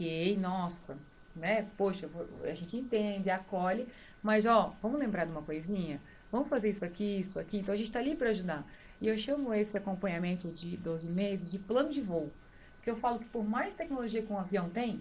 ok, nossa, né? Poxa, a gente entende, acolhe, mas ó, vamos lembrar de uma coisinha? Vamos fazer isso aqui. Então a gente está ali para ajudar. E eu chamo esse acompanhamento de 12 meses de plano de voo. Porque eu falo que por mais tecnologia que um avião tem,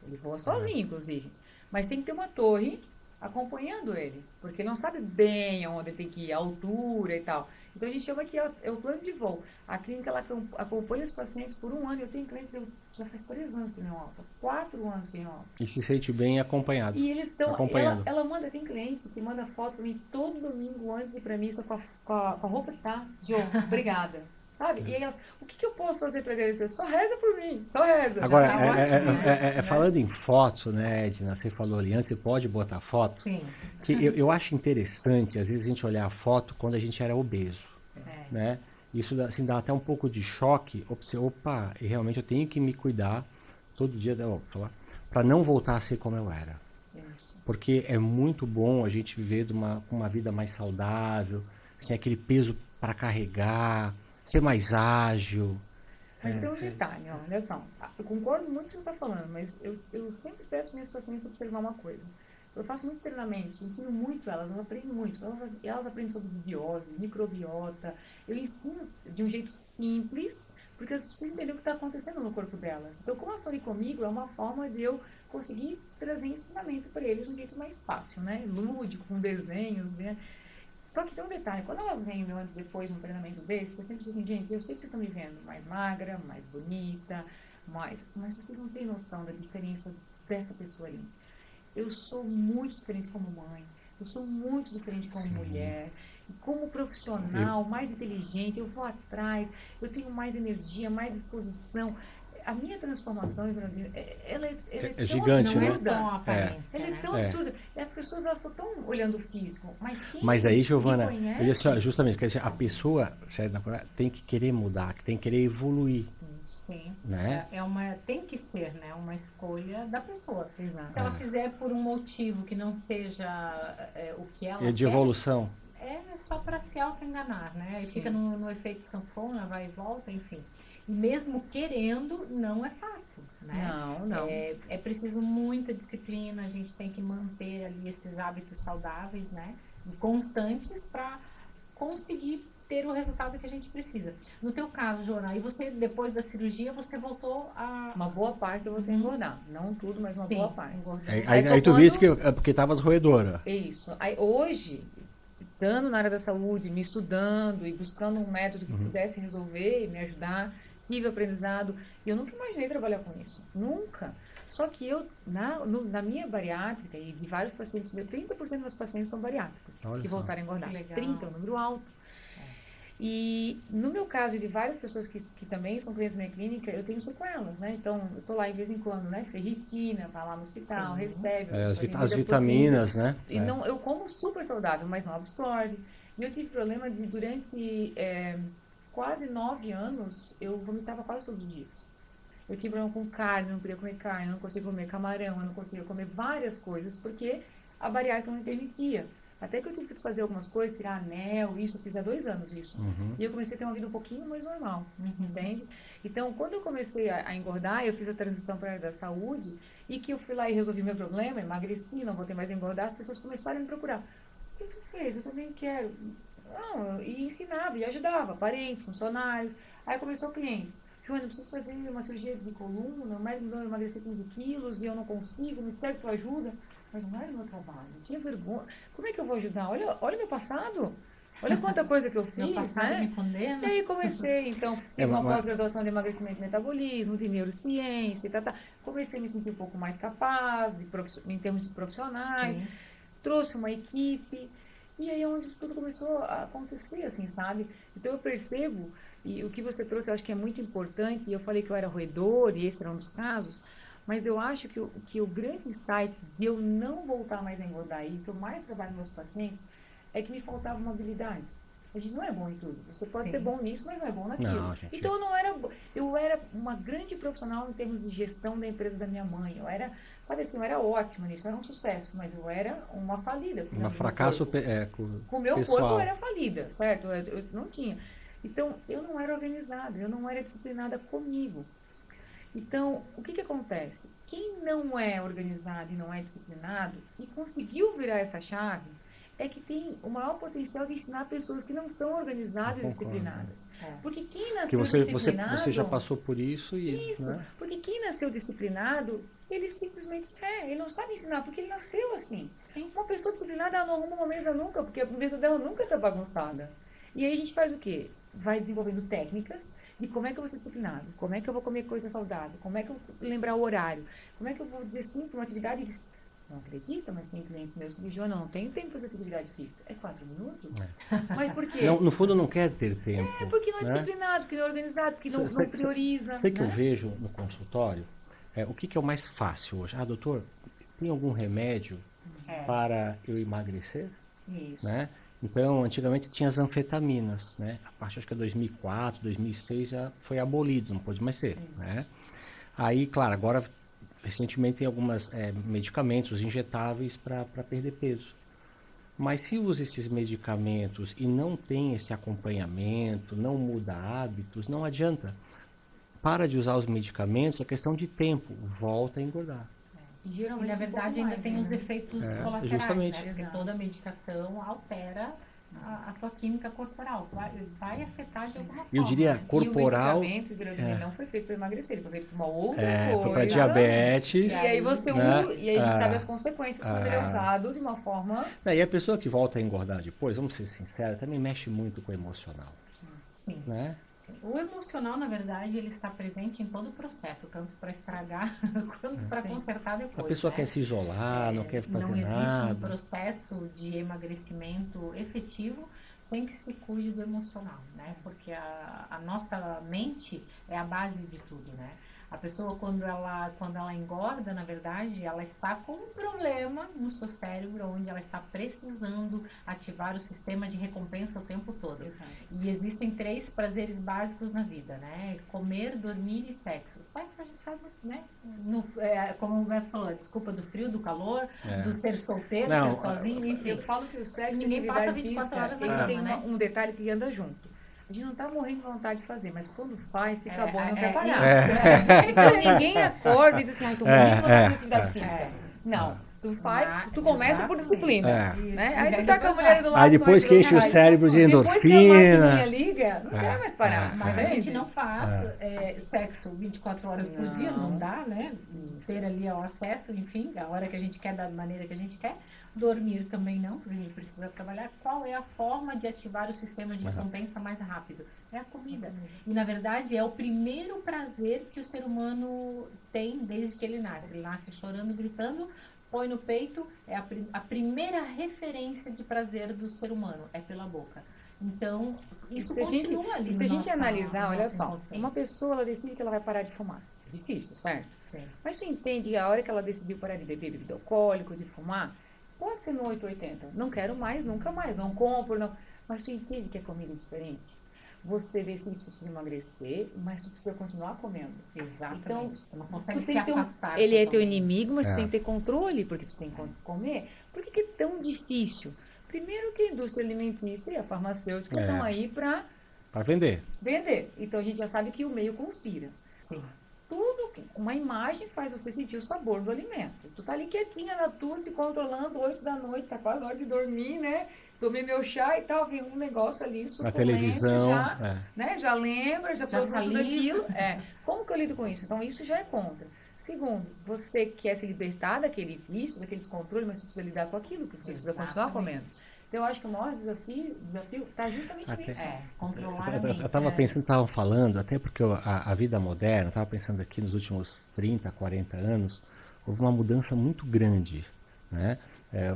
ele voa sozinho, inclusive, mas tem que ter uma torre acompanhando ele, porque não sabe bem aonde tem que ir, a altura e tal. Então a gente chama que é o plano de voo. A clínica ela acompanha os pacientes por um ano. Eu tenho cliente que já faz 3 anos que vem alta, 4 anos que vem alta. E se sente bem acompanhado. E eles estão. Acompanhando. Ela manda, tem cliente que manda foto pra mim todo domingo antes de ir pra mim, só com a roupa que tá. Jô, obrigada. Sabe? E aí ela, o que eu posso fazer pra agradecer? Só reza por mim, só reza. Agora, Né? falando em foto, né, Edna, você falou ali antes, você pode botar foto? Sim. Que eu acho interessante, às vezes, a gente olhar a foto quando a gente era obeso, né? Isso assim, dá até um pouco de choque. Opa, realmente eu tenho que me cuidar todo dia, para não voltar a ser como eu era. Isso. Porque é muito bom a gente viver com uma vida mais saudável, sem aquele peso para carregar, ser mais ágil. Mas tem um detalhe, ó, olha só. Eu concordo muito com o que você está falando, mas eu sempre peço para minhas pacientes observar uma coisa. Eu faço muito treinamento, ensino muito elas aprendem muito. Elas aprendem sobre desbiose, microbiota. Eu ensino de um jeito simples, porque elas precisam entender o que está acontecendo no corpo delas. Então, como elas estão ali comigo, é uma forma de eu conseguir trazer ensinamento para eles de um jeito mais fácil, né? Lúdico, com desenhos, né? Só que tem um detalhe, quando elas vêm meu antes e depois num treinamento desse, eu sempre digo assim, gente, eu sei que vocês estão me vendo mais magra, mais bonita, mas vocês não têm noção da diferença dessa pessoa ali. Eu sou muito diferente como mãe, eu sou muito diferente como mulher, e como profissional, mais inteligente, eu vou atrás, eu tenho mais energia, mais disposição. A minha transformação, ela é tão gigante, absurda. né? Não é só uma aparência, Ela é né? tão absurda. E as pessoas elas só estão olhando o físico. Mas aí, Giovana, me eu conhece, disse, ó, justamente, quer dizer, a pessoa tem que querer mudar, tem que querer evoluir. Sim. Né? Tem que ser, né, uma escolha da pessoa. Exato. Se ela fizer por um motivo que não seja o que ela E de quer, evolução. é só para se auto-enganar, né? Aí Sim. fica no efeito sanfona, vai e volta, enfim. E mesmo querendo, não é fácil, né? Não. É preciso muita disciplina, a gente tem que manter ali esses hábitos saudáveis, né? E constantes para conseguir ter o resultado que a gente precisa. No teu caso, Joana, aí você, depois da cirurgia, você voltou a... Uma boa parte eu vou ter que engordar. Não tudo, mas uma Sim, boa parte. engordar. Aí tu viste que é porque tavas roedora. Isso. Aí, hoje, estando na área da saúde, me estudando e buscando um método que pudesse resolver e me ajudar, tive aprendizado. E eu nunca imaginei trabalhar com isso. Nunca. Só que eu, na minha bariátrica, e de vários pacientes, 30% dos meus pacientes são bariátricos, Olha que só. voltaram a engordar. Que legal. 30 é um número alto. E no meu caso, de várias pessoas que também são clientes da minha clínica, eu tenho sequelas, né? Então, eu tô lá de vez em quando, né? Ferritina, vai lá no hospital, Sim. recebe. As vitaminas, né? E não, eu como super saudável, mas não absorve. E eu tive problema de, durante quase 9 anos, eu vomitava quase todos os dias. Eu tive problema com carne, não podia comer carne, não conseguia comer camarão, eu não conseguia comer várias coisas, porque a bariátrica não me permitia. Até que eu tive que desfazer algumas coisas, tirar anel, isso, eu fiz há 2 anos isso. E eu comecei a ter uma vida um pouquinho mais normal, entende? Então, quando eu comecei a engordar, eu fiz a transição para a área da saúde, e que eu fui lá e resolvi meu problema, emagreci, não voltei mais a engordar, as pessoas começaram a me procurar. O que tu fez? Eu também quero. Não, e ensinava, e ajudava, parentes, funcionários. Aí começou clientes. Joana, eu preciso fazer uma cirurgia de coluna, mais me deu emagrecer 15 quilos e eu não consigo, me disseram que tu ajuda. Mas não era o meu trabalho, eu tinha vergonha. Como é que eu vou ajudar? Olha meu passado. Olha quanta coisa que eu fiz, Meu passado né? me condena. E aí comecei, então, fiz uma pós-graduação de emagrecimento e metabolismo, de neurociência e tal. Comecei a me sentir um pouco mais capaz, em termos de profissionais. Sim. Trouxe uma equipe. E aí é onde tudo começou a acontecer, assim, sabe? Então eu percebo, e o que você trouxe eu acho que é muito importante, e eu falei que eu era roedor, e esse era um dos casos, mas eu acho que o grande insight de eu não voltar mais a engordar, e que eu mais trabalho com meus pacientes, é que me faltava uma habilidade. A gente não é bom em tudo. Você pode ser bom nisso, mas não é bom naquilo. Não, gente. Então eu era uma grande profissional em termos de gestão da empresa da minha mãe. Eu era, sabe assim, eu era ótima nisso, eu era um sucesso, mas eu era uma falida. Um fracasso com o meu pessoal. corpo eu era falida, certo? Eu não tinha. Então, eu não era organizada, eu não era disciplinada comigo. Então, o que acontece? Quem não é organizado e não é disciplinado e conseguiu virar essa chave, é que tem o maior potencial de ensinar pessoas que não são organizadas e disciplinadas. Porque quem nasceu disciplinado... Você já passou por isso e... Isso, né? Porque quem nasceu disciplinado, ele simplesmente ele não sabe ensinar, porque ele nasceu assim. Sim. Uma pessoa disciplinada, ela não arruma uma mesa nunca, porque a mesa dela nunca está bagunçada. E aí a gente faz o quê? Vai desenvolvendo técnicas de como é que eu vou ser disciplinado, como é que eu vou comer coisa saudável, como é que eu vou lembrar o horário, como é que eu vou dizer sim para uma atividade e diz, não acredita, mas tem clientes meus que dizem, Joana, não tenho tempo para fazer atividade física. É 4 minutos? Mas por quê? Não, no fundo não quer ter tempo. Porque não é disciplinado, porque não é organizado, porque não prioriza. Sei que eu vejo no consultório, o que é o mais fácil hoje? Ah, doutor, tem algum remédio para eu emagrecer? Isso. Né? Então, antigamente tinha as anfetaminas, né? A partir acho que 2004, 2006 já foi abolido, não pode mais ser, né? Aí, claro, agora recentemente tem alguns medicamentos injetáveis para perder peso. Mas se usa esses medicamentos e não tem esse acompanhamento, não muda hábitos, não adianta. Para de usar os medicamentos, é questão de tempo, volta a engordar. E na verdade ainda tem os efeitos colaterais, justamente. Né? Porque toda medicação altera a tua química corporal, vai afetar de alguma forma. Eu diria corporal. E o medicamento não foi feito para emagrecer, ele foi feito para uma outra coisa. Foi para diabetes. E aí você usa, e aí a gente sabe as consequências quando ele é usado de uma forma. E a pessoa que volta a engordar depois, vamos ser sinceros, também mexe muito com o emocional. Sim. Né? O emocional, na verdade, ele está presente em todo o processo, tanto para estragar quanto para consertar depois. A pessoa quer se isolar, não quer fazer nada. Não existe um processo de emagrecimento efetivo sem que se cuide do emocional, né? Porque a nossa mente é a base de tudo, né? A pessoa, quando ela engorda, na verdade, ela está com um problema no seu cérebro, onde ela está precisando ativar o sistema de recompensa o tempo todo. Exato. E existem 3 prazeres básicos na vida, né? Comer, dormir e sexo. Sexo a gente faz, né? Como o Beto falou, desculpa do frio, do calor, do ser solteiro, ser sozinho, enfim. Eu falo que o sexo ninguém passa 24 horas na vida, tem né? Um detalhe que anda junto. A gente não tá morrendo de vontade de fazer, mas quando faz, fica bom e não quer parar. Então ninguém acorda e diz assim, tô morrendo de vontade de atividade física. Não. Tu faz, tu começa por disciplina. Né? Aí tu tá com a mulher do lado. Aí depois que enche o cérebro de endorfina. Depois que a liga, não quer mais parar. Mas a gente não faz sexo 24 horas por dia, não dá, né? Ter ali o acesso, enfim, a hora que a gente quer, da maneira que a gente quer. Dormir também não, porque a gente precisa trabalhar. Qual é a forma de ativar o sistema de recompensa mais rápido? É a comida. E, na verdade, é o primeiro prazer que o ser humano tem desde que ele nasce. Ele nasce chorando, gritando, põe no peito. É a primeira referência de prazer do ser humano, é pela boca. Então, isso continua ali. Se a gente analisar, olha só, uma pessoa, ela decide que ela vai parar de fumar. Difícil, certo? Sim. Mas tu entende que a hora que ela decidiu parar de beber bebida alcoólica, de fumar, pode ser no 880. Não quero mais, nunca mais. Não compro, não. Mas tu entende que a comida é diferente? Você decide que você precisa emagrecer, mas tu precisa continuar comendo. Exatamente. Então, você não consegue se afastar. Ele é teu inimigo, mas tu tem que ter controle, porque tu tem que comer. Por que é tão difícil? Primeiro que a indústria alimentícia e a farmacêutica estão aí para vender. Então a gente já sabe que o meio conspira. Sim. Uma imagem faz você sentir o sabor do alimento. Tu tá ali quietinha na tua, se controlando, 8 da noite, tá quase na hora de dormir, né? Tomei meu chá e tal, vem um negócio ali, na televisão, né? Já lembra, já produz tudo aquilo. Como que eu lido com isso? Então isso já é contra. Segundo, você quer se libertar daquele vício, daquele descontrole, mas você precisa lidar com aquilo, porque você precisa continuar comendo. Então, eu acho que o maior desafio está justamente nisso. Controlar a mente. Eu estava pensando, estavam falando, até porque a vida moderna, estava pensando aqui nos últimos 30, 40 anos, houve uma mudança muito grande, né?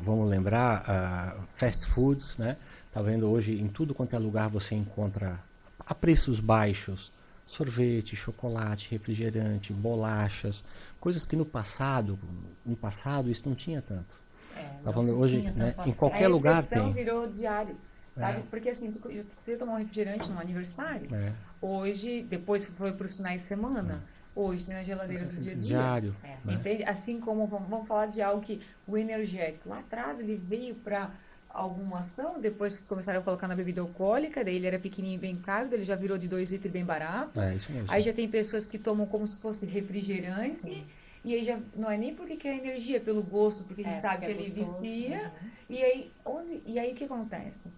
Vamos lembrar, fast foods, né? Tá vendo hoje, em tudo quanto é lugar você encontra a preços baixos, sorvete, chocolate, refrigerante, bolachas, coisas que no passado isso não tinha tanto. Tá falando hoje, né? Em qualquer lugar tem. A virou diário, sabe? Porque assim, tu queria tomar um refrigerante no aniversário. Hoje, depois foi para os finais de semana, hoje tem na geladeira do dia a dia. Diário. Entende? Assim como, vamos falar de algo que o energético, lá atrás ele veio para alguma ação, depois começaram a colocar na bebida alcoólica, daí ele era pequenininho, bem caro, daí ele já virou de 2 litros bem barato. É isso mesmo. Aí já tem pessoas que tomam como se fosse refrigerante, Sim. e aí já não é nem porque quer energia, é pelo gosto, porque a gente sabe que porque ele gostoso, vicia. uhum. E aí o que acontece?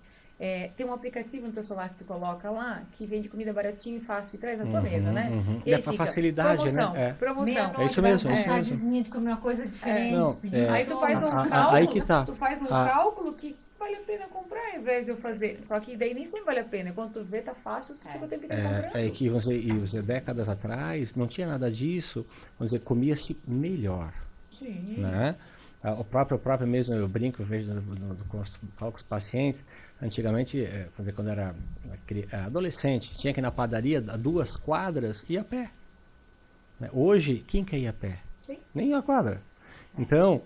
Tem um aplicativo no teu celular que tu coloca lá, que vende comida baratinho e fácil e traz na tua mesa, né? E aí com a fica, facilidade, promoção, né? promoção. Meia-noite, É isso mesmo, dá é isso mesmo. vontadezinha de comer uma coisa diferente. Não, pedir um Aí tu faz um chocolate. cálculo, aí que tá. tu faz um cálculo que vale a pena comprar ao invés de eu fazer. Só que daí nem sempre vale a pena. Quando tu vê, tá fácil, tu fica o tempo inteiro comprando. É que você, décadas atrás, não tinha nada disso, vamos dizer, comia-se melhor, Sim. né? O próprio mesmo, eu brinco, eu vejo falo com os pacientes, antigamente, quando era adolescente, tinha que ir na padaria a 2 quadras, ia a pé. Né? Hoje, quem quer ir a pé? Sim. Nem a quadra. Então,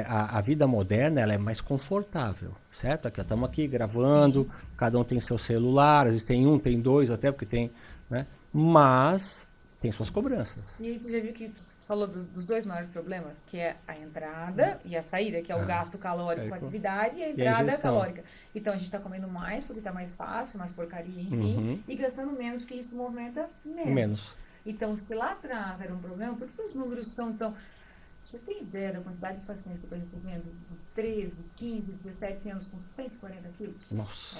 a vida moderna ela é mais confortável, certo? Estamos aqui gravando, cada um tem seu celular, às vezes tem um, tem dois, até porque tem, né? Mas tem suas cobranças. E aí tu já viu que tu falou dos 2 maiores problemas, que é a entrada e a saída, que é o gasto calórico com a atividade, e a entrada é calórica. Então a gente está comendo mais porque está mais fácil, mais porcaria, enfim, e gastando menos porque isso movimenta menos. Então, se lá atrás era um problema, por que os números são tão... Você tem ideia da quantidade de pacientes que eu estou recebendo de 13, 15, 17 anos com 140 quilos? Nossa.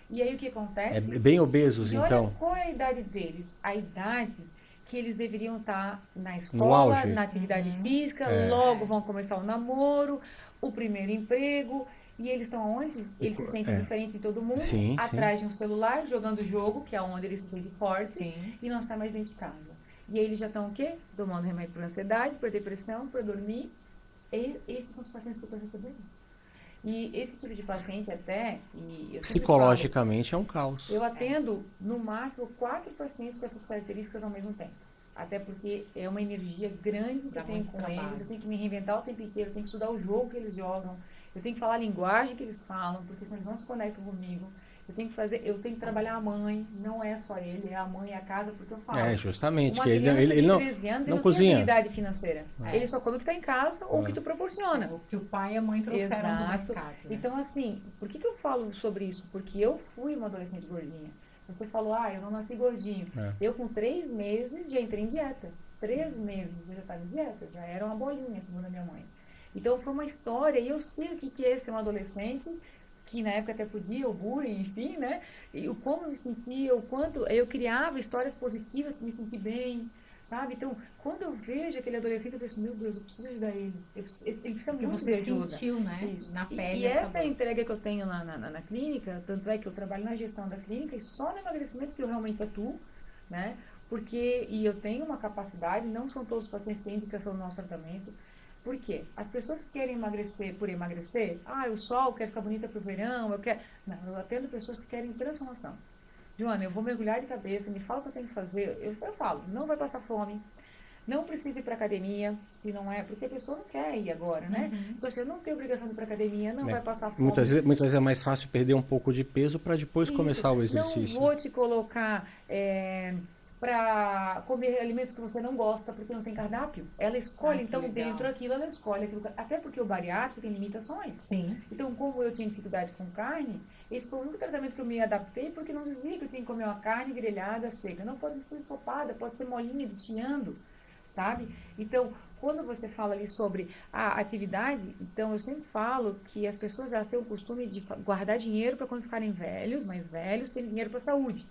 E aí o que acontece? Bem obesos, e então. olha qual é a idade deles. A idade que eles deveriam estar na No escola, auge. na atividade física, logo vão começar o namoro, o primeiro emprego, e eles estão onde? Eles se sentem diferente de todo mundo, Sim, atrás de um celular, jogando jogo, que é onde eles se sentem fortes, Sim. e não está mais dentro de casa. E aí eles já estão o quê? Tomando remédio para ansiedade, para depressão, para dormir. E esses são os pacientes que eu estou recebendo. E esse tipo de paciente até... Psicologicamente é um caos. Eu atendo, no máximo, 4 pacientes com essas características ao mesmo tempo. Até porque é uma energia grande que eu tenho com eles. Eu tenho que me reinventar o tempo inteiro. Eu tenho que estudar o jogo que eles jogam. Eu tenho que falar a linguagem que eles falam, porque senão eles não se conectam comigo. Eu tenho que trabalhar a mãe. Não é só ele, é a mãe e a casa, porque eu falo. Justamente. Uma Que criança ele de não, 13 anos, não ele não cozinha. tem habilidade financeira. Ele só come o que está em casa ou o que tu proporciona. O que o pai e a mãe trouxeram do Exato. mercado. Né? Então, assim, por que eu falo sobre isso? Porque eu fui uma adolescente gordinha. Você falou, eu não nasci gordinho. Eu, com 3 meses, já entrei em dieta. 3 meses eu já estava em dieta. Já era uma bolinha, segundo a minha mãe. Então, foi uma história. E eu sei o que é ser um adolescente, que na época até podia, o bullying, enfim, né? E o como eu me sentia, o quanto eu criava histórias positivas para me sentir bem, sabe? Então, quando eu vejo aquele adolescente, eu penso, meu Deus, eu preciso ajudar ele. Ele precisa muito de ajuda. Você sentiu, né? Isso. Na pele. E essa é a entrega que eu tenho na clínica, tanto é que eu trabalho na gestão da clínica e só no emagrecimento que eu realmente atuo, né? E eu tenho uma capacidade, não são todos os pacientes que têm indicação no nosso tratamento. Por quê? As pessoas que querem emagrecer por emagrecer, o sol, eu quero ficar bonita pro verão, Não, eu atendo pessoas que querem transformação. Joana, eu vou mergulhar de cabeça, me fala o que eu tenho que fazer. Eu falo, não vai passar fome, não precisa ir pra academia, se não é, porque a pessoa não quer ir agora, né? Então, assim, eu não tenho obrigação de ir pra academia, não vai passar fome. Muitas vezes é mais fácil perder um pouco de peso para depois começar o exercício. Não vou te colocar... para comer alimentos que você não gosta porque não tem cardápio. Ela escolhe, então, dentro daquilo, ela escolhe aquilo. Até porque o bariátrico tem limitações. Sim. Então, como eu tinha dificuldade com carne, esse foi o único tratamento que eu me adaptei, porque não dizia que eu tinha que comer uma carne grelhada, seca. Não pode ser ensopada, pode ser molinha, desfiando, sabe? Então, quando você fala ali sobre a atividade, então eu sempre falo que as pessoas elas têm o costume de guardar dinheiro para quando ficarem velhos, mais velhos, terem dinheiro para a saúde.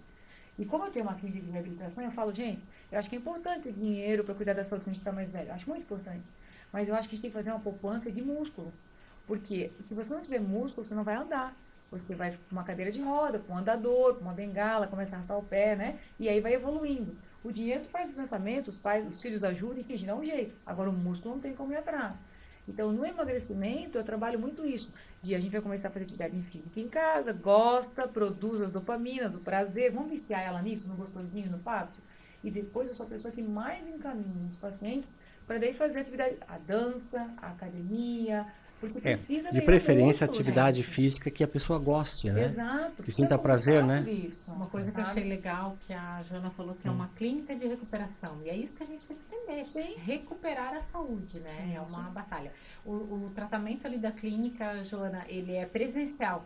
E como eu tenho uma clínica de reabilitação, eu falo, gente, eu acho que é importante ter dinheiro para cuidar da saúde quando a gente está mais velho. Eu acho muito importante. Mas eu acho que a gente tem que fazer uma poupança de músculo. Porque se você não tiver músculo, você não vai andar. Você vai para uma cadeira de roda, para um andador, para uma bengala, começa a arrastar o pé, né? E aí vai evoluindo. O dinheiro tu faz os lançamentos, os pais, os filhos ajudam, enfim, de dar um jeito. Agora o músculo não tem como ir atrás. Então, no emagrecimento, eu trabalho muito isso. A gente vai começar a fazer atividade física em casa, gosta, produz as dopaminas, o prazer. Vamos viciar ela nisso, no gostosinho, no fácil? E depois eu sou a pessoa que mais encaminha os pacientes para daí fazer atividade, a dança, a academia, Porque precisa de ganhar preferência músculo, atividade gente. física que a pessoa goste, né? Exato. Que sinta todo mundo prazer, sabe né? disso, Uma coisa que eu sabe? achei legal, que a Joana falou que é uma clínica de recuperação. E é isso que a gente tem que entender. Sim. Recuperar a saúde, né? É Isso. uma batalha. O tratamento ali da clínica, Joana, ele é presencial.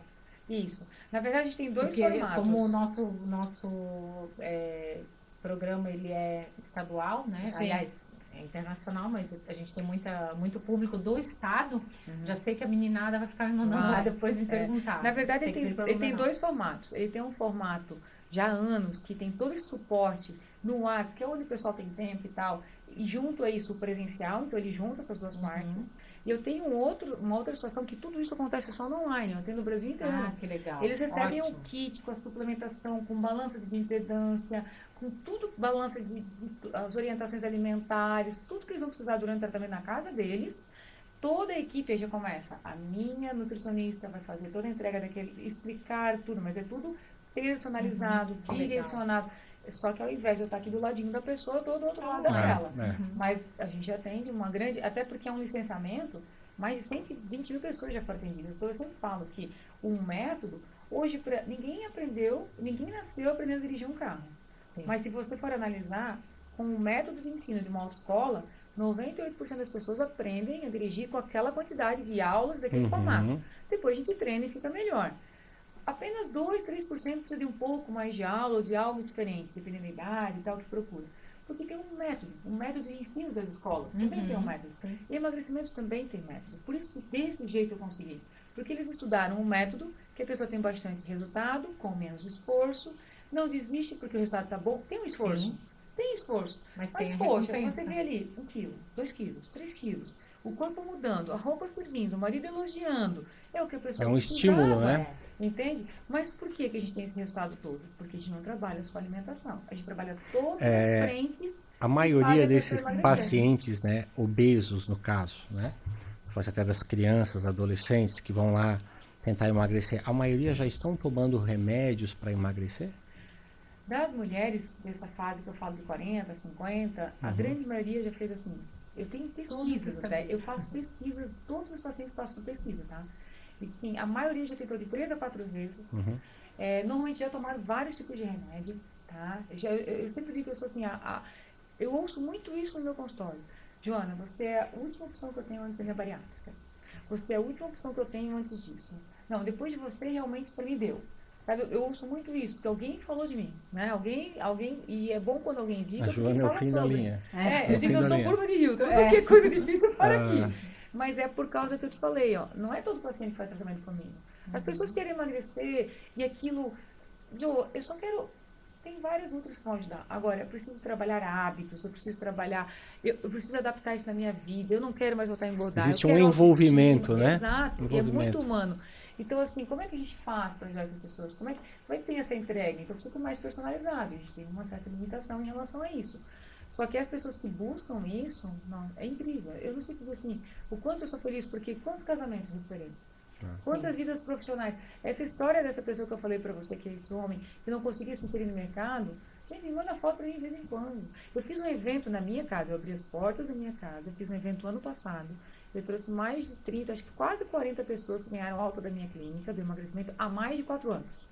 Isso. Na verdade, a gente tem dois Porque formatos. como o nosso programa, ele é estadual, né? Sim. Aliás, é internacional, mas a gente tem muito público do estado. Já sei que a meninada vai ficar me mandando lá depois me perguntar. Na verdade, Tem ele tem dois formatos. Ele tem um formato já há anos, que tem todo esse suporte no WhatsApp, que é onde o pessoal tem tempo e tal, e junto a isso o presencial, então ele junta essas duas partes. E eu tenho uma outra situação que tudo isso acontece só no online, eu tenho no Brasil inteiro. Ah, que legal. Eles recebem Ótimo. um kit com a suplementação, com balança de bioimpedância, com tudo, balança as orientações alimentares, tudo que eles vão precisar durante o tratamento na casa deles. Toda a equipe aí já começa. A minha nutricionista vai fazer toda a entrega daquele, explicar tudo, mas é tudo personalizado, direcionado. Só que ao invés de eu estar aqui do ladinho da pessoa, eu estou do outro lado dela. Mas a gente atende uma grande, até porque é um licenciamento, mais de 120 mil pessoas já foram atendidas. Então eu sempre falo que um método, hoje ninguém nasceu aprendendo a dirigir um carro. Sim. Mas se você for analisar, com o método de ensino de uma autoescola, 98% das pessoas aprendem a dirigir com aquela quantidade de aulas daquele formato. Depois a gente treina e fica melhor. Apenas 2, 3% precisa de um pouco mais de aula ou de algo diferente, dependendo da idade e tal que procura. Porque tem um método de ensino das escolas, também tem um método. Sim. E emagrecimento também tem método. Por isso que desse jeito eu consegui. Porque eles estudaram um método que a pessoa tem bastante resultado, com menos esforço, não desiste porque o resultado está bom, tem um esforço. Sim. Tem esforço. Mas poxa, você vê ali 1 quilo, 2 quilos, 3 quilos, o corpo mudando, a roupa servindo, o marido elogiando. É o que a pessoa É um precisava, estímulo, né? Entende? Mas por que a gente tem esse resultado todo? Porque a gente não trabalha só alimentação. A gente trabalha todas as frentes. A maioria desses pacientes, né, obesos no caso, né? Pode até das crianças, adolescentes que vão lá tentar emagrecer, a maioria já estão tomando remédios para emagrecer? Das mulheres dessa fase que eu falo de 40, 50, a grande maioria já fez assim. Eu tenho pesquisas até, eu faço pesquisas, todos os meus pacientes passam por pesquisa, tá? E sim, a maioria já tentou de 3 a 4 vezes. Normalmente já tomaram vários tipos de remédio, tá? Eu sempre digo que eu sou assim, eu ouço muito isso no meu consultório. Joana, você é a última opção que eu tenho antes da minha bariátrica. Você é a última opção que eu tenho antes disso. Não, depois de você, realmente, para mim deu. Sabe, eu ouço muito isso, porque alguém falou de mim, né? Alguém, e é bom quando alguém diga, a Joana é o fim da linha. Eu digo, eu sou curva de rio, tudo que é coisa difícil eu paro aqui. Mas é por causa que eu te falei, ó, não é todo paciente que faz tratamento comigo. As pessoas querem emagrecer e aquilo, eu só quero, tem várias outras que vão ajudar. Agora, eu preciso trabalhar hábitos, eu preciso adaptar isso na minha vida, eu não quero mais voltar a engordar. Existe um envolvimento, né? Exato, e é muito humano. Então, assim, como é que a gente faz para ajudar essas pessoas? Como é que tem essa entrega? Então, precisa ser mais personalizado. A gente tem uma certa limitação em relação a isso. Só que as pessoas que buscam isso, não, é incrível. Eu não sei dizer assim, o quanto eu sou feliz, porque quantos casamentos eu recuperei? Quantas vidas profissionais? Essa história dessa pessoa que eu falei para você, que é esse homem, que não conseguia se inserir no mercado, gente, manda foto para mim de vez em quando. Eu fiz um evento na minha casa, eu abri as portas da minha casa, eu fiz um evento ano passado. Eu trouxe mais de 30, acho que quase 40 pessoas que ganharam alta da minha clínica do emagrecimento há mais de 4 anos.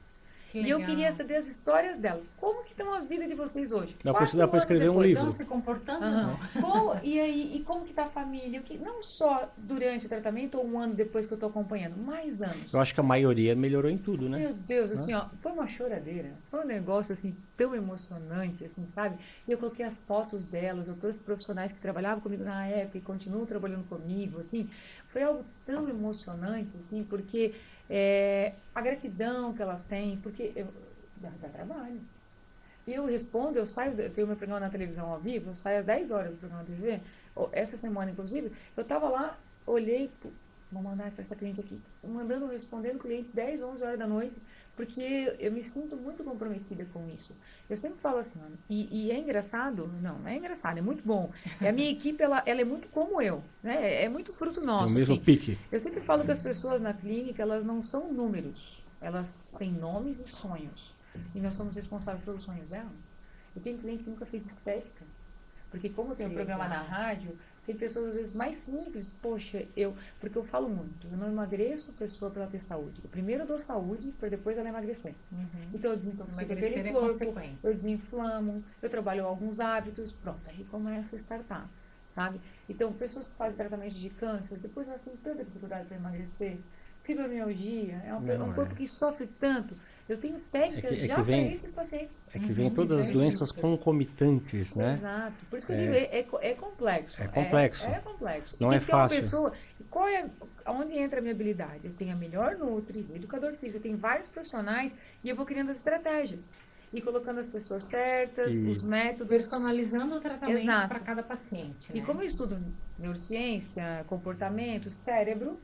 E eu queria saber as histórias delas. Como que estão a vida de vocês hoje? Dá para escrever um livro. Estão se comportando, não? E como que está a família? Não só durante o tratamento ou um ano depois que eu estou acompanhando, mais anos. Eu acho que a maioria melhorou em tudo, né? Meu Deus, assim, ó, foi uma choradeira. Foi um negócio, assim, tão emocionante, assim, sabe? E eu coloquei as fotos delas, eu trouxe profissionais que trabalhavam comigo na época e continuam trabalhando comigo, assim. Foi algo tão emocionante, assim, porque a gratidão que elas têm, porque dá trabalho. Eu respondo, eu tenho meu programa na televisão ao vivo, eu saio às 10 horas do programa de TV, essa semana, inclusive, eu estava lá, olhei, vou mandar para essa cliente aqui, respondendo clientes 10, 11 horas da noite, porque eu me sinto muito comprometida com isso. Eu sempre falo assim, e é engraçado? Não é engraçado, é muito bom. E a minha equipe, ela é muito como eu, né? É muito fruto nosso. O mesmo assim. pique. Eu sempre falo que as pessoas na clínica, elas não são números, elas têm nomes e sonhos. E nós somos responsáveis pelos sonhos delas. Eu tenho cliente que nunca fez estética, porque como eu tenho um programa na rádio, Tem pessoas, às vezes, mais simples. Poxa, porque eu falo muito. Eu não emagreço a pessoa para ela ter saúde. Eu primeiro dou saúde, para depois ela emagrecer. Então, eu desintoxico aquele corpo, eu desinflamo, eu trabalho alguns hábitos. Pronto, aí começa a startar, sabe? Então, pessoas que fazem tratamento de câncer, depois elas têm tanta dificuldade para emagrecer. Fibromialgia, é um corpo que sofre tanto. Eu tenho técnicas já para esses pacientes. É que vem todas as doenças concomitantes, né? Exato. Por isso que eu digo, é complexo. É complexo. É complexo. Não é fácil. Uma pessoa, onde entra a minha habilidade? Eu tenho a melhor nutri, o educador físico, eu tenho vários profissionais e eu vou criando as estratégias. E colocando as pessoas certas, os métodos. Personalizando o tratamento para cada paciente. E como eu estudo neurociência, comportamento, cérebro,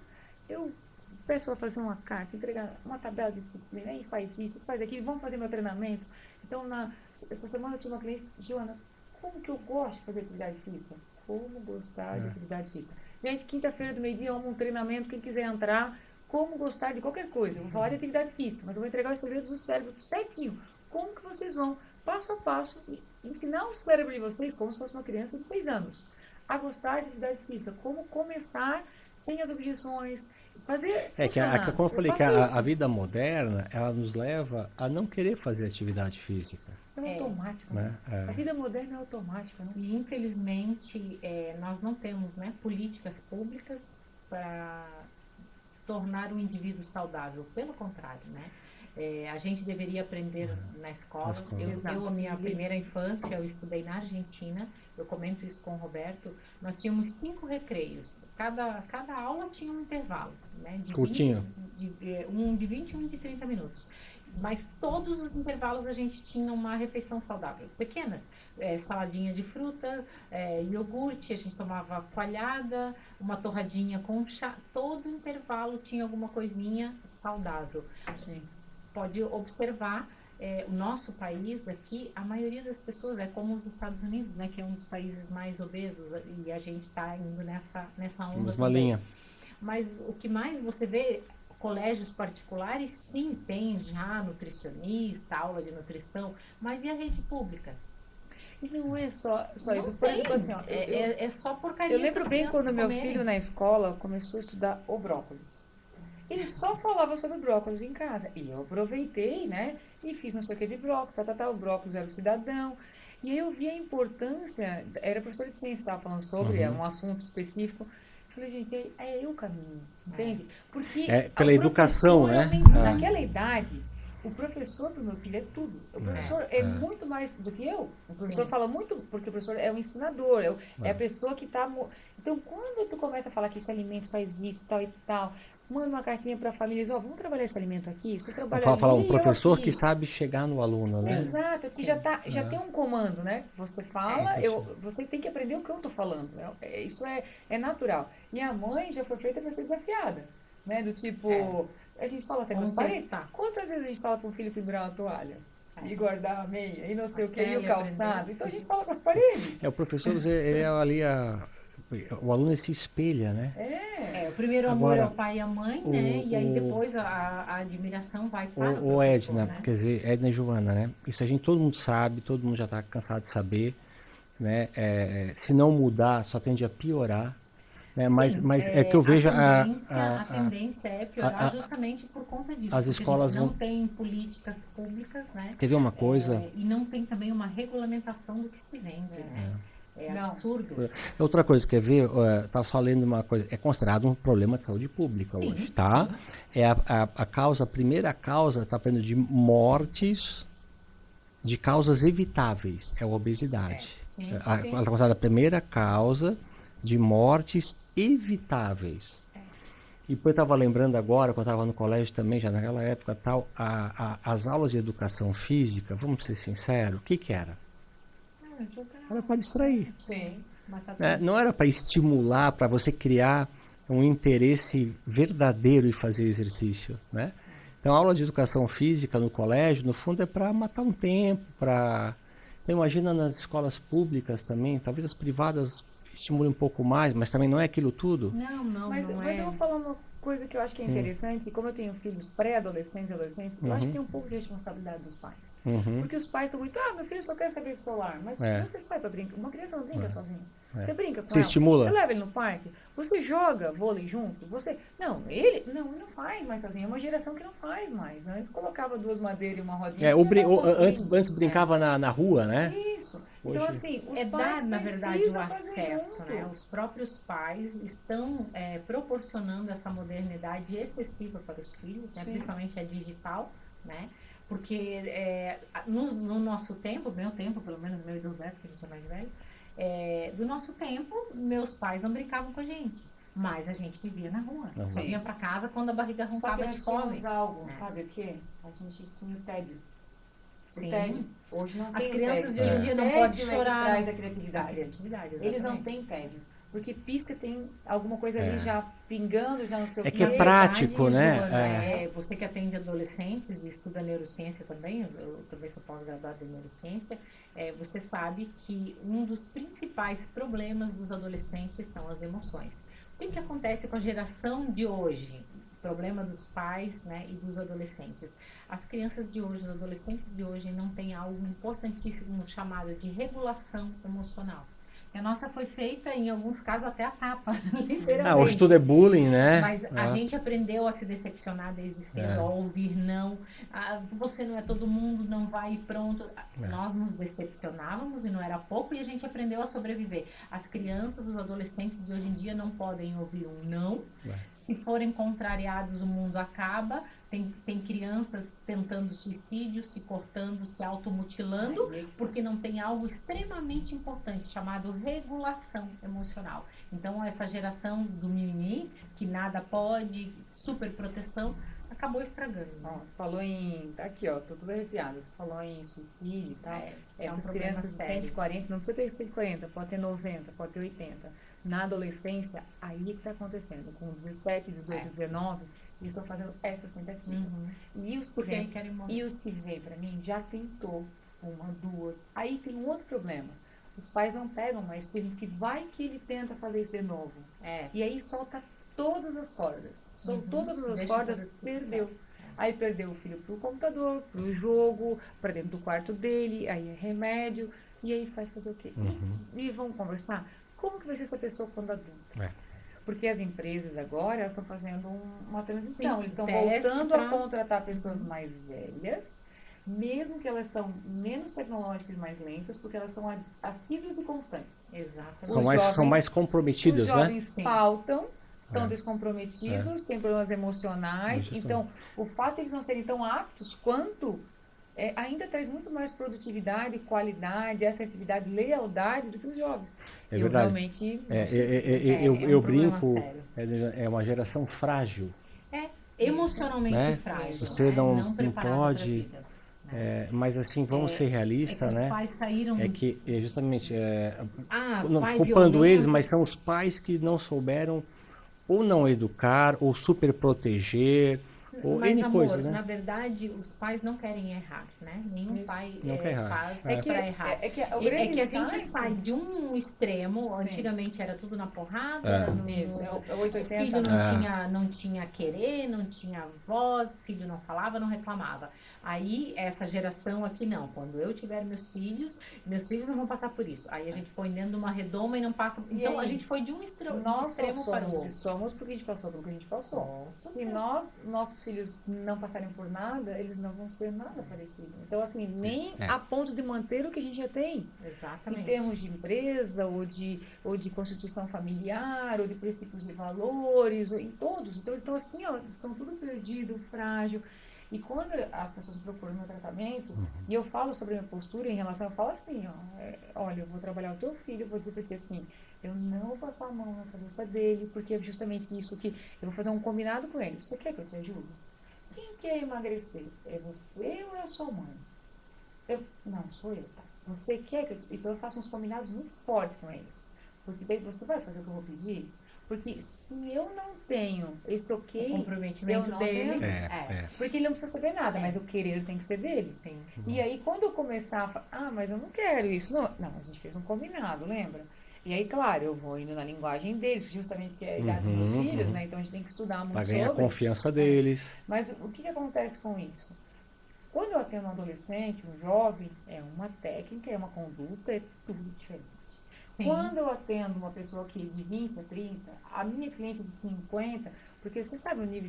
eu peço para fazer uma carta, entregar uma tabela de disciplina, e faz isso, faz aquilo, vamos fazer meu treinamento. Então, essa semana eu tinha uma cliente, Joana, como que eu gosto de fazer atividade física? Como gostar de atividade física? Gente, quinta-feira do meio-dia, um treinamento, quem quiser entrar, como gostar de qualquer coisa. Eu vou falar de atividade física, mas eu vou entregar os segredos do cérebro certinho. Como que vocês vão, passo a passo, ensinar o cérebro de vocês, como se fosse uma criança de 6 anos, a gostar de atividade física. Como começar sem as objeções, fazer funcionar. Como eu falei, que a vida moderna, ela nos leva a não querer fazer atividade física. É automático, né? A vida moderna é automática. Né? E, infelizmente, nós não temos, né, políticas públicas para tornar o indivíduo saudável. Pelo contrário, né? A gente deveria aprender na escola. Eu, a minha primeira infância, eu estudei na Argentina. Eu comento isso com o Roberto. Nós tínhamos 5 recreios. Cada aula tinha um intervalo, né? Curtinho. Um de 20 e um de 30 minutos. Mas todos os intervalos a gente tinha uma refeição saudável. Pequenas. Saladinha de fruta, iogurte, a gente tomava coalhada, uma torradinha com chá. Todo intervalo tinha alguma coisinha saudável. Sim. Pode observar, o nosso país aqui, a maioria das pessoas é como os Estados Unidos, né, que é um dos países mais obesos, e a gente está indo nessa onda também. Mas o que mais você vê, colégios particulares, sim, tem já nutricionista, aula de nutrição, mas e a rede pública? E não é só não isso. Por exemplo, assim, ó, é só porcaria. Eu lembro bem quando meu filho na escola começou a estudar o brócolis. Ele só falava sobre brócolis em casa. E eu aproveitei, né? E fiz não sei o que de brócolis, o brócolis era o cidadão. E aí eu vi a importância, era professor de ciência que estava falando sobre, um assunto específico. Eu falei, gente, é o caminho, entende? Porque pela educação, né? Naquela idade, o professor para o meu filho é tudo. O professor é muito mais do que eu. O professor fala muito, porque o professor é o ensinador, é a pessoa que está... Então, quando tu começa a falar que esse alimento faz isso, tal e tal, manda uma cartinha para a família e diz, vamos trabalhar esse alimento aqui? Vocês trabalham ali, um professor que sabe chegar no aluno, né? Exato, que já tem um comando, né? Você fala, você tem que aprender o que eu estou falando. Isso é natural. E a mãe já foi feita para ser desafiada, né? Do tipo... A gente fala até com os parentes. Quantas vezes a gente fala para um filho pendurar uma toalha? E guardar a meia, e não sei o que, e o calçado. Então a gente fala com as paredes. O professor, ele é ali o aluno se espelha, né? O primeiro amor é o pai e a mãe, né? E aí depois a admiração vai para o professor, Edna, né? Quer dizer, Edna e Giovana, né? Isso todo mundo sabe, todo mundo já está cansado de saber, né? Se não mudar, só tende a piorar. Mas é que eu vejo a tendência é piorar justamente por conta disso. As escolas não tem políticas públicas, né? Teve uma coisa... e não tem também uma regulamentação do que se vende, né? É absurdo. Outra coisa, quer ver? Estava só lendo uma coisa. É considerado um problema de saúde pública hoje, tá? Sim. A primeira causa está falando de mortes de causas evitáveis, é a obesidade. Ela está considerada a primeira causa de mortes evitáveis. E depois eu estava lembrando agora, quando eu estava no colégio também, já naquela época tal, as aulas de educação física, vamos ser sinceros, o que era? Era para distrair. Sim. Não era para estimular, para você criar um interesse verdadeiro em fazer exercício, né? Então, a aula de educação física no colégio, no fundo, é para matar um tempo, Então, imagina nas escolas públicas também, talvez as privadas estimulem um pouco mais, mas também não é aquilo tudo. Mas eu vou falar uma coisa que eu acho que é interessante, como eu tenho filhos pré-adolescentes e adolescentes, eu acho que tem um pouco de responsabilidade dos pais. Porque os pais estão muito, meu filho só quer saber de celular, mas você sai para brincar, uma criança não brinca sozinha. Você brinca com Você ela. estimula? Você leva ele no parque. Você joga vôlei junto. Ele não faz mais sozinho. É uma geração que não faz mais. Antes colocava 2 madeiras e uma rodinha. Antes brincava na rua, né? Isso. Então, Hoje... assim, os É pais dar, na verdade, o precisam fazer acesso, junto. né? Os próprios pais estão proporcionando essa modernidade excessiva para os filhos, né? Principalmente a digital, né? Porque no nosso tempo, meu tempo, pelo menos meu e do Beto, que a gente é mais velho, do nosso tempo, meus pais não brincavam com a gente. Mas a gente vivia na rua. Só vinha para casa quando a barriga roncava de fome. Algo, sabe o quê? A gente tinha o tédio. Sim. Tédio. Hoje não As tem crianças tédio. de hoje em dia não podem chorar. Traz a criatividade. Eles não Exatamente. têm tédio. Porque pisca, tem alguma coisa ali já pingando, já no seu É que é prático, né? Você que atende adolescentes e estuda neurociência também, eu também sou pós-graduada em neurociência, você sabe que um dos principais problemas dos adolescentes são as emoções. O que acontece com a geração de hoje? Problema dos pais, né, e dos adolescentes. As crianças de hoje, os adolescentes de hoje não têm algo importantíssimo chamado de regulação emocional. A nossa foi feita, em alguns casos, até a tapa, literalmente. Hoje tudo é bullying, né? Mas a gente aprendeu a se decepcionar desde cedo, a ouvir não. Você não é todo mundo, não vai e pronto. Nós nos decepcionávamos e não era pouco, e a gente aprendeu a sobreviver. As crianças, os adolescentes de hoje em dia não podem ouvir um não. Se forem contrariados, o mundo acaba. Tem crianças tentando suicídio, se cortando, se automutilando, porque não tem algo extremamente importante chamado regulação emocional. Então, essa geração do mimimi, que nada pode, super proteção, acabou estragando. Falou em... Tá aqui, ó, tô tudo arrepiado. Falou em suicídio e tal. Essas um crianças de sério. 140, não precisa ter 140, pode ter 90, pode ter 80. Na adolescência, aí que tá acontecendo. Com 17, 18, 19... Eles estão fazendo essas tentativas. E os que vêm para mim já tentou 1, 2. Aí tem um outro problema. Os pais não pegam mais filho, que vai que ele tenta fazer isso de novo. E aí solta todas as cordas. Soltou todas as cordas, perdeu. Aí perdeu o filho pro computador, pro jogo, para dentro do quarto dele, aí é remédio. E aí faz fazer o quê? E vamos conversar? Como que vai ser essa pessoa quando adulta? Porque as empresas agora estão fazendo uma transição. Eles estão voltando a contratar pessoas mais velhas, mesmo que elas são menos tecnológicas e mais lentas, porque elas são assíduas e constantes. Exatamente. São mais comprometidos, né? Os jovens faltam, são descomprometidos, têm problemas emocionais. Então, o fato de eles não serem tão aptos quanto... ainda traz muito mais produtividade, qualidade, assertividade, lealdade do que os jovens. É verdade. Realmente... eu brinco, é uma geração frágil. Emocionalmente frágil. Você não pode... mas assim, vamos ser realistas, né? Os pais saíram... que justamente... não pai culpando violento. eles, mas são os pais que não souberam ou não educar, ou super proteger... Mas, N amor, coisa, né? na verdade, os pais não querem errar, né? Nenhum pai não quer errar. faz É que- pra errar. é que o É grande que a gente insight- sai de um extremo, Sim. antigamente era tudo na porrada, Isso, é o o 880. filho não tinha querer, não tinha voz, filho não falava, não reclamava. Aí, essa geração aqui não. Quando eu tiver meus filhos não vão passar por isso. Aí a gente põe dentro de uma redoma e não passa... Então, aí? a gente foi de um extremo Nós só para o somos o outro. que somos porque a gente passou pelo que a gente passou. Nossa, Se nossos filhos não passarem por nada, eles não vão ser nada parecido. Então, assim, nem a ponto de manter o que a gente já tem. Exatamente. Em termos de empresa, ou de constituição familiar, ou de princípios e valores, ou em todos. Então, eles estão assim, ó, estão tudo perdido, frágil. E quando as pessoas procuram meu tratamento, e eu falo sobre a minha postura em relação, eu falo assim, ó, olha, eu vou trabalhar o teu filho, eu vou dizer pra ti assim, eu não vou passar a mão na cabeça dele, porque é justamente isso que eu vou fazer um combinado com ele. Você quer que eu te ajude? Quem quer emagrecer? É você ou é a sua mãe? Não, sou eu, tá? Você quer que eu... Então eu faço uns combinados muito fortes com eles. Porque daí você vai fazer o que eu vou pedir? Porque se eu não tenho esse ok, O comprometimento dele. Porque ele não precisa saber nada, mas o querer tem que ser dele. Sim. E aí quando eu começar a falar, mas eu não quero isso. Não, a gente fez um combinado, lembra? E aí, claro, eu vou indo na linguagem deles, justamente que é a idade dos meus filhos, né? Então a gente tem que estudar muito Para ganhar a sobre. confiança deles. Mas o que acontece com isso? Quando eu atendo um adolescente, um jovem, é uma técnica, é uma conduta, é tudo diferente. Sim. Quando eu atendo uma pessoa aqui de 20 a 30, a minha cliente de 50, porque você sabe o nível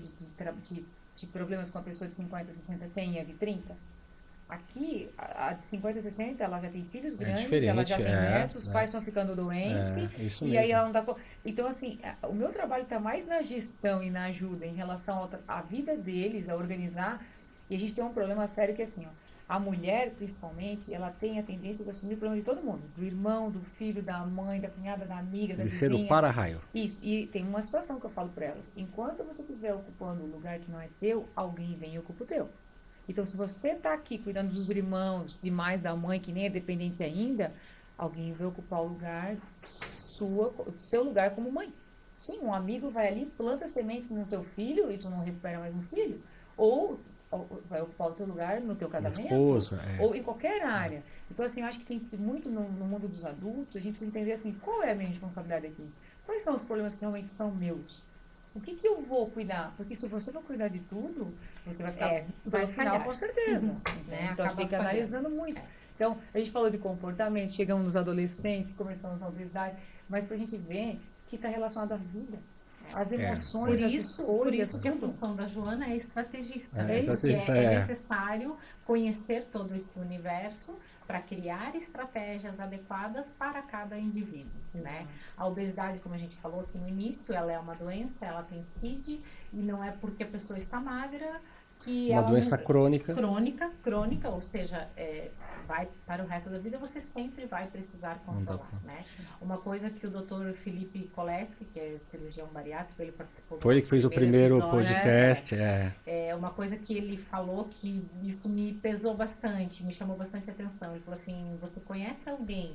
de problemas com a pessoa de 50, 60 tem e a de 30? Aqui, a de 50, 60, ela já tem filhos grandes, ela já tem netos, os pais estão ficando doentes, isso e mesmo. aí ela não dá conta. Então, assim, o meu trabalho está mais na gestão e na ajuda em relação à vida deles, a organizar. E a gente tem um problema sério que é assim, ó, a mulher, principalmente, ela tem a tendência de assumir o problema de todo mundo. Do irmão, do filho, da mãe, da cunhada, da amiga, da De vizinha. ser o para-raio. Isso, e tem uma situação que eu falo para elas. Enquanto você estiver ocupando um lugar que não é teu, alguém vem e ocupa o teu. Então, se você está aqui cuidando dos irmãos, demais da mãe, que nem é dependente ainda, alguém vai ocupar o lugar seu lugar como mãe. Sim, um amigo vai ali, planta sementes no teu filho e tu não recupera mais um filho. Ou vai ocupar o teu lugar no teu casamento. Esposa, ou em qualquer área. Então, assim, eu acho que tem muito no mundo dos adultos, a gente precisa entender assim, qual é a minha responsabilidade aqui? Quais são os problemas que realmente são meus? O que eu vou cuidar? Porque se você for cuidar de tudo, você vai ficar vai no final, falhar. com certeza. Né? Então, a gente tem que ir analisando muito. Então, a gente falou de comportamento, chegamos nos adolescentes, começamos na obesidade, mas para a gente ver que está relacionado à vida. As emoções, por isso que a função da Joana é estrategista. Estrategista, é necessário conhecer todo esse universo para criar estratégias adequadas para cada indivíduo, né? A obesidade, como a gente falou aqui no início, ela é uma doença, ela tem CID, e não é porque a pessoa está magra que uma doença crônica. Crônica, ou seja, vai para o resto da vida, você sempre vai precisar controlar, né? Uma coisa que o Dr. Felipe Koleski, que é cirurgião bariátrico, ele participou Foi ele que fez o primeiro podcast. É uma coisa que ele falou que isso me pesou bastante, me chamou bastante atenção. Ele falou assim, você conhece alguém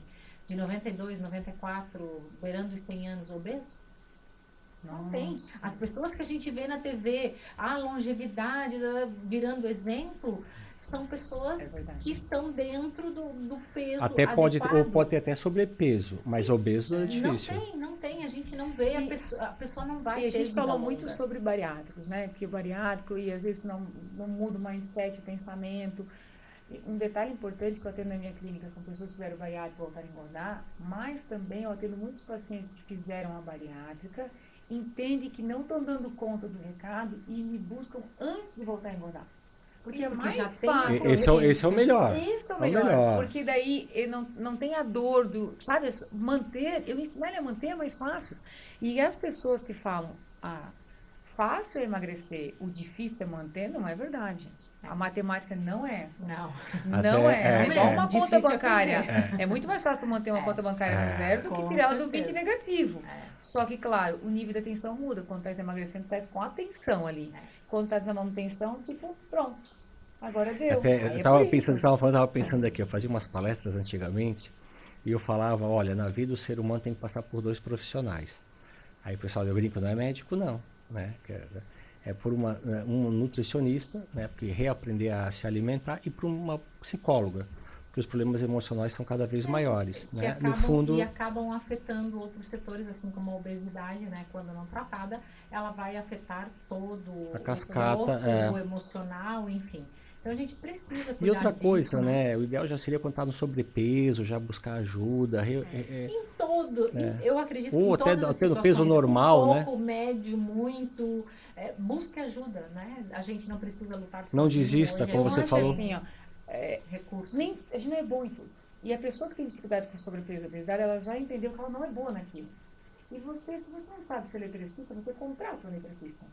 de 92, 94, beirando os 100 anos obeso? Não tem. As pessoas que a gente vê na TV, a longevidade, virando exemplo, são pessoas que estão dentro do peso até adequado. pode ter até sobrepeso, mas obeso é difícil. Não tem, a gente não vê, a pessoa não vai ter. E a gente falou muito sobre bariátricos, né? Porque o bariátrico, e às vezes não muda o mindset, o pensamento. Um detalhe importante que eu atendo na minha clínica são pessoas que fizeram bariátrica e voltaram a engordar, mas também eu atendo muitos pacientes que fizeram a bariátrica, entendem que não estão dando conta do recado e me buscam antes de voltar a engordar. Porque é mais fácil. Esse é o melhor. Esse é o melhor. Porque daí não tem a dor do... Sabe, eu ensinar ele a manter é mais fácil. E as pessoas que falam, fácil é emagrecer, o difícil é manter, não é verdade, gente. A matemática não é essa. Não é. É igual uma conta bancária. É muito mais fácil tu manter uma conta bancária no zero do que tirar do 20 negativo. Só que, claro, o nível da atenção muda. Quando tu estás emagrecendo, tu estás com atenção ali. Quando tu estás na manutenção, tipo, pronto. Agora deu. Eu estava pensando aqui, eu fazia umas palestras antigamente e eu falava, olha, na vida o ser humano tem que passar por 2 profissionais. Aí o pessoal, eu brinco, não é médico não, né? É por um nutricionista, né, porque reaprender a se alimentar, e por uma psicóloga, porque os problemas emocionais são cada vez maiores, né? No fundo, e acabam afetando outros setores, assim como a obesidade, né, quando não tratada, ela vai afetar todo a cascata, o emocional, enfim. Então a gente precisa cuidar E outra coisa, disso, né? O ideal já seria quando está no sobrepeso, já buscar ajuda. Eu acredito que ou em todas até no peso normal, né? Pouco, médio, muito, busque ajuda, né? A gente não precisa lutar sozinho. Não desista, como você falou. Assim, recursos. A gente não é bom em tudo. E a pessoa que tem dificuldade com sobrepeso e obesidade, ela já entendeu que ela não é boa naquilo. E se você não sabe ser eletricista, você contrata um eletricista.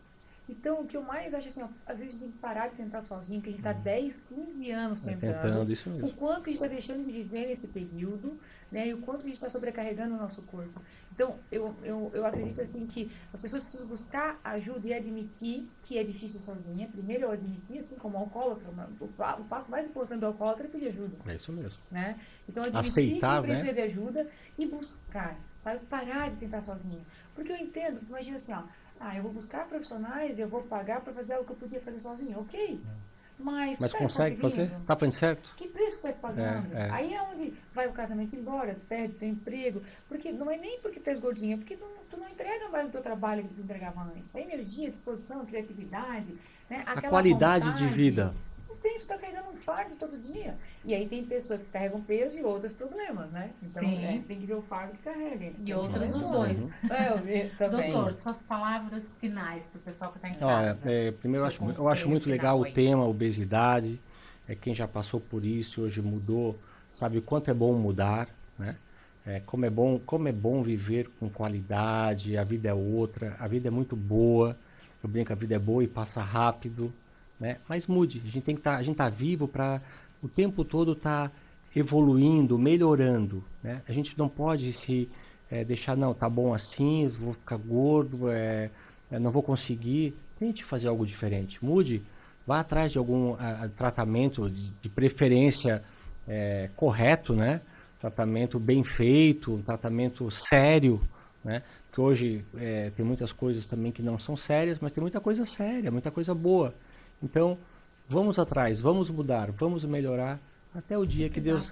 Então, o que eu mais acho assim, às vezes a gente tem que parar de tentar sozinho, que a gente está 10, 15 anos tentando. Isso mesmo. O quanto que a gente está deixando de viver nesse período, né? E o quanto que a gente está sobrecarregando o nosso corpo. Então, eu acredito assim que as pessoas precisam buscar ajuda e admitir que é difícil sozinha. Primeiro eu admitir, assim como alcoólatra, o passo mais importante do alcoólatra é pedir ajuda. É isso mesmo. Né? Então, admitir aceitar, que precisa de ajuda e buscar, sabe? Parar de tentar sozinho. Porque eu entendo, imagina assim, eu vou buscar profissionais, eu vou pagar para fazer algo que eu podia fazer sozinho, ok? Mas consegue fazer? Tá fazendo certo? Que preço tu estás pagando? Aí é onde vai o casamento embora, tu perde teu emprego. Porque não é nem porque tu és gordinha, porque tu não entrega mais o teu trabalho que tu entregava antes. A energia, a disposição, a criatividade, né? A qualidade de vida. tem, tu tá carregando um fardo todo dia. E aí tem pessoas que carregam peso e outros problemas, né? Então tem que ver o fardo que carrega. E outras os dois. Eu vi também. Doutor, suas palavras finais para o pessoal que está em Olha, casa. primeiro eu acho muito legal o tema obesidade. Quem já passou por isso e hoje mudou, sabe o quanto é bom mudar, né? Como é bom viver com qualidade, a vida é outra, a vida é muito boa. Eu brinco, a vida é boa e passa rápido, né? Mas mude, a gente tá vivo para o tempo todo estar evoluindo, melhorando, né? A gente não pode se deixar, não, tá bom assim, vou ficar gordo, não vou conseguir. Tente fazer algo diferente, mude, vá atrás de algum tratamento de preferência correto, né? Tratamento bem feito, um tratamento sério, né? Porque hoje tem muitas coisas também que não são sérias, mas tem muita coisa séria, muita coisa boa. Então, vamos atrás, vamos mudar, vamos melhorar até o dia que Deus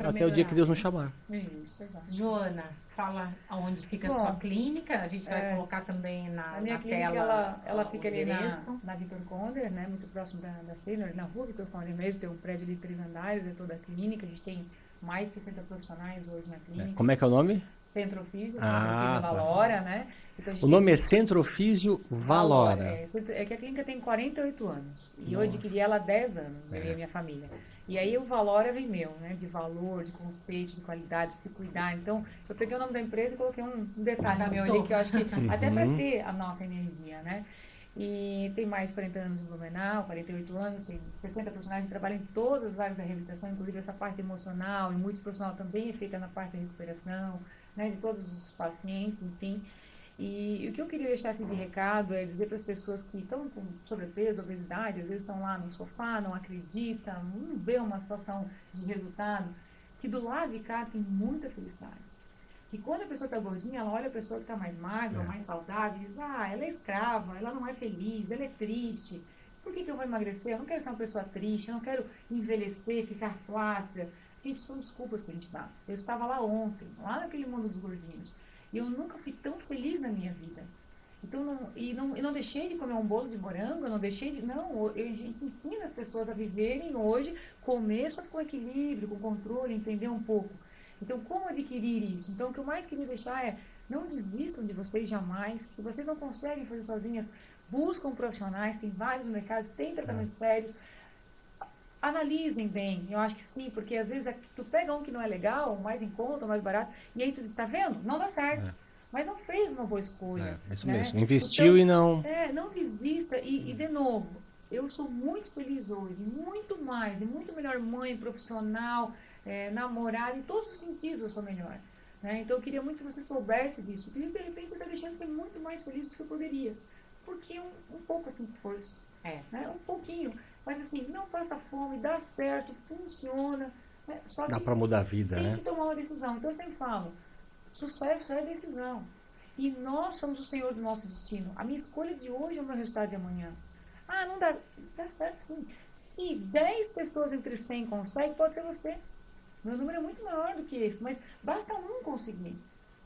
nos chamar. Isso, exato. Joana, fala onde fica a sua clínica. A gente vai colocar também a minha na clínica, tela. ela fica ali na Vitor Conder, né? Muito próximo da Sênior, na rua Vitor Conder mesmo. Tem um prédio de 3 andares, é toda a clínica. A gente tem mais de 60 profissionais hoje na clínica. Como é que é o nome? Centro Ofísio, Valora, né? Então, o nome é Centro Ofísio Valora. É que a clínica tem 48 anos. E eu adquiri ela há 10 anos, eu e a minha família. E aí o Valora vem meu, né? De valor, de conceito, de qualidade, de se cuidar. Então, eu peguei o nome da empresa e coloquei um detalhe meu ali, que eu acho que até para ter a nossa energia, né? E tem mais de 40 anos em Blumenau, 48 anos, tem 60 profissionais que trabalham em todas as áreas da reabilitação, inclusive essa parte emocional, e multiprofissional também é feita na parte da recuperação, né, de todos os pacientes, enfim. E o que eu queria deixar assim, de recado é dizer para as pessoas que estão com sobrepeso, obesidade, às vezes estão lá no sofá, não acreditam, não vê uma situação de resultado, que do lado de cá tem muita felicidade. Que quando a pessoa está gordinha, ela olha a pessoa que está mais magra, mais saudável, e diz, ela é escrava, ela não é feliz, ela é triste. Por que eu vou emagrecer? Eu não quero ser uma pessoa triste, eu não quero envelhecer, ficar flácida. Gente, são desculpas que a gente dá. Eu estava lá ontem, lá naquele mundo dos gordinhos, e eu nunca fui tão feliz na minha vida. Então, não deixei de comer um bolo de morango, eu não deixei de... Não, a gente ensina as pessoas a viverem hoje, comer só com equilíbrio, com controle, entender um pouco. Então, como adquirir isso? Então, o que eu mais queria deixar é, não desistam de vocês jamais. Se vocês não conseguem fazer sozinhas, buscam profissionais, tem vários mercados, tem tratamentos sérios. Analisem bem, eu acho que sim, porque às vezes tu pega um que não é legal, mais em conta, mais barato, e aí tu diz, tá vendo? Não dá certo. Mas não fez uma boa escolha. É isso né? mesmo, investiu e não... não desista. E de novo, eu sou muito feliz hoje, muito mais, e muito melhor mãe, profissional, namorada, em todos os sentidos eu sou melhor. Né? Então eu queria muito que você soubesse disso. E de repente você está deixando de ser muito mais feliz do que você poderia. Porque um pouco assim de esforço. Né? Um pouquinho. Mas assim, não passa fome, dá certo, funciona. Né? Só dá para mudar a vida, tem né? que tomar uma decisão. Então eu sempre falo, sucesso é decisão. E nós somos o senhor do nosso destino. A minha escolha de hoje é o meu resultado de amanhã. Não dá. Dá certo sim. Se 10 pessoas entre 100 conseguem, pode ser você. Meu número é muito maior do que esse, mas basta um conseguir.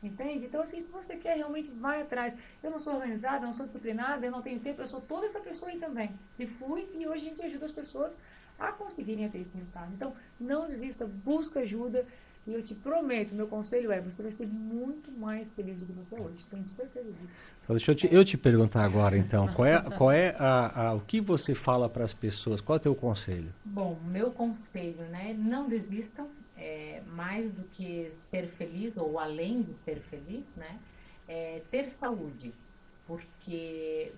Entende? Então, assim, se você quer, realmente vai atrás. Eu não sou organizada, não sou disciplinada, eu não tenho tempo, eu sou toda essa pessoa aí também. E fui, e hoje a gente ajuda as pessoas a conseguirem ter esse resultado. Então, não desista, busca ajuda. E eu te prometo, meu conselho é, você vai ser muito mais feliz do que você é hoje. Tenho certeza disso. Então, deixa eu te perguntar agora, então. O que você fala para as pessoas? Qual é o teu conselho? Bom, meu conselho, né? Não desistam. Mais do que ser feliz, ou além de ser feliz, né? Ter saúde. Porque,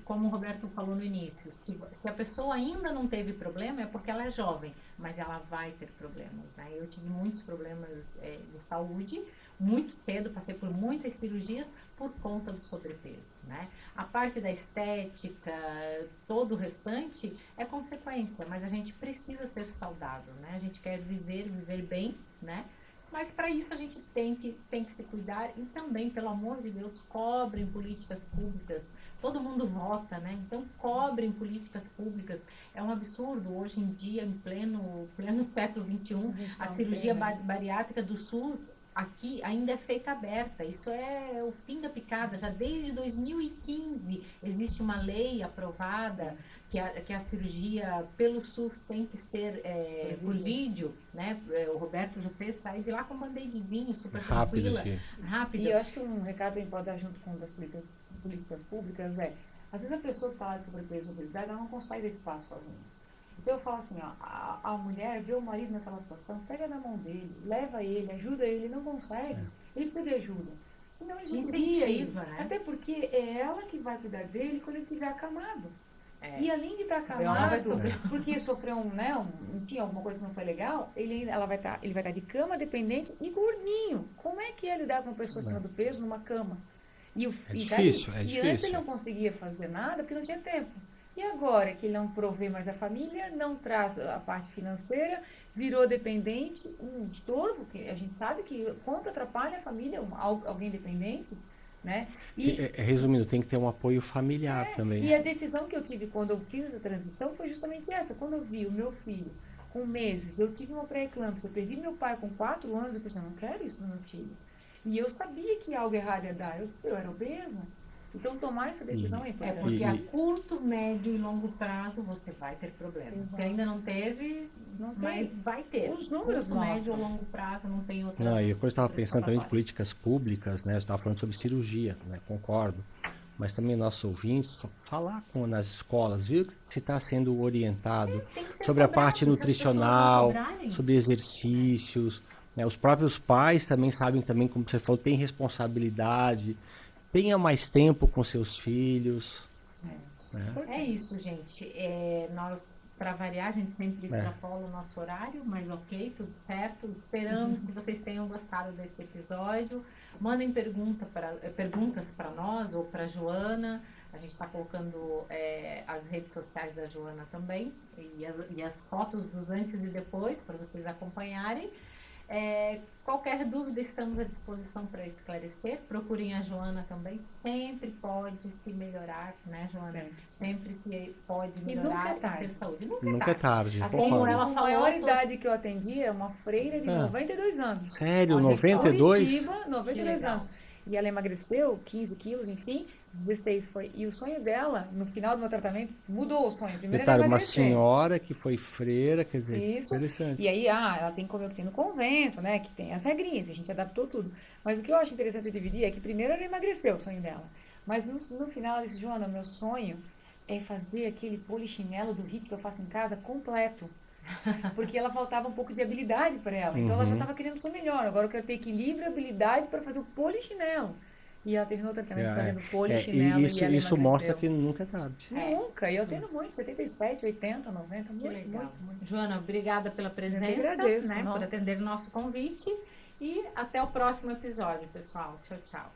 como o Roberto falou no início, se a pessoa ainda não teve problema, é porque ela é jovem, mas ela vai ter problemas, né? Eu tive muitos problemas de saúde, muito cedo, passei por muitas cirurgias por conta do sobrepeso, né? A parte da estética, todo o restante é consequência, mas a gente precisa ser saudável, né? A gente quer viver bem, né? Mas para isso a gente tem que se cuidar e também, pelo amor de Deus, cobrem políticas públicas. Todo mundo vota, né? Então cobrem políticas públicas. É um absurdo hoje em dia, em pleno século XXI, a cirurgia bariátrica do SUS aqui ainda é feita aberta. Isso é o fim da picada. Já desde 2015 existe uma lei aprovada que a cirurgia pelo SUS tem que ser por vídeo, né? O Roberto já fez sair de lá com um band-aidzinho, super tranquila, rápido. E eu acho que um recado que a gente pode dar junto com as políticas públicas às vezes a pessoa que fala de sobrepeso e obesidade, ela não consegue dar espaço sozinha. Então eu falo assim, a mulher vê o marido naquela situação, pega na mão dele, leva ele, ajuda ele não consegue, ele precisa de ajuda. Senão ele incentiva, né? Até porque é ela que vai cuidar dele quando ele estiver acamado. E além de estar acamado, porque sofreu enfim, alguma coisa que não foi legal, ele vai estar de cama dependente e gordinho. Como é que é lidar com uma pessoa acima do peso numa cama? Difícil. E antes ele não conseguia fazer nada porque não tinha tempo. E agora que ele não provê mais a família, não traz a parte financeira, virou dependente, um estorvo, que a gente sabe que quanto atrapalha a família, alguém dependente, né? Resumindo, tem que ter um apoio familiar também. E a decisão que eu tive quando eu fiz essa transição foi justamente essa. Quando eu vi o meu filho com meses, eu tive uma pré-eclâmpsia, eu perdi meu pai com 4 anos, eu pensei, não quero isso pro meu filho. E eu sabia que algo errado ia dar, eu era obesa. Então, tomar essa decisão é importante. Porque a curto, médio e longo prazo você vai ter problemas. Se ainda não teve, mas vai ter. Os números curto, médio ou longo prazo não tem outra. Não, e eu estava pensando também em políticas públicas, né? Eu estava falando sobre cirurgia, né? Concordo. Mas também nossos ouvintes, falar nas escolas, viu se está sendo orientado sobre a parte nutricional, sobre exercícios. Né? Os próprios pais também sabem, também, como você falou, tem responsabilidade. Tenha mais tempo com seus filhos. É isso, gente. Nós, para variar, a gente sempre extrapola o nosso horário, mas ok, tudo certo. Esperamos que vocês tenham gostado desse episódio. Mandem perguntas para nós ou para a Joana. A gente está colocando as redes sociais da Joana também e as fotos dos antes e depois para vocês acompanharem. Qualquer dúvida, estamos à disposição para esclarecer. Procurem a Joana também. Sempre pode se melhorar, né, Joana? Sempre se pode melhorar e ser saúde. Nunca é tarde. Como ela falou, a maior idade que eu atendi é uma freira de 92 anos. Sério? 92? Curitiba, 92 anos. E ela emagreceu 15 quilos, enfim, 16 foi. E o sonho dela, no final do meu tratamento, mudou o sonho. Primeiro era emagrecer. Uma senhora que foi freira, quer dizer, isso. Interessante. E aí, ela tem que comer o que tem no convento, né? Que tem as regrinhas, a gente adaptou tudo. Mas o que eu acho interessante eu dividir é que primeiro ela emagreceu, o sonho dela. Mas no final ela disse, Joana, meu sonho é fazer aquele polichinelo do HIIT que eu faço em casa completo. Porque ela faltava um pouco de habilidade para ela. Então ela já estava querendo ser melhor. Agora eu quero ter equilíbrio e habilidade para fazer o polichinelo. E ela terminou o tratamento fazendo polichinelo. Isso mostra que nunca é tarde. Nunca. E eu tendo muito, 77, 80, 90, muito, legal. Muito. Joana, obrigada pela presença, agradeço, por atender o nosso convite. E até o próximo episódio, pessoal. Tchau, tchau.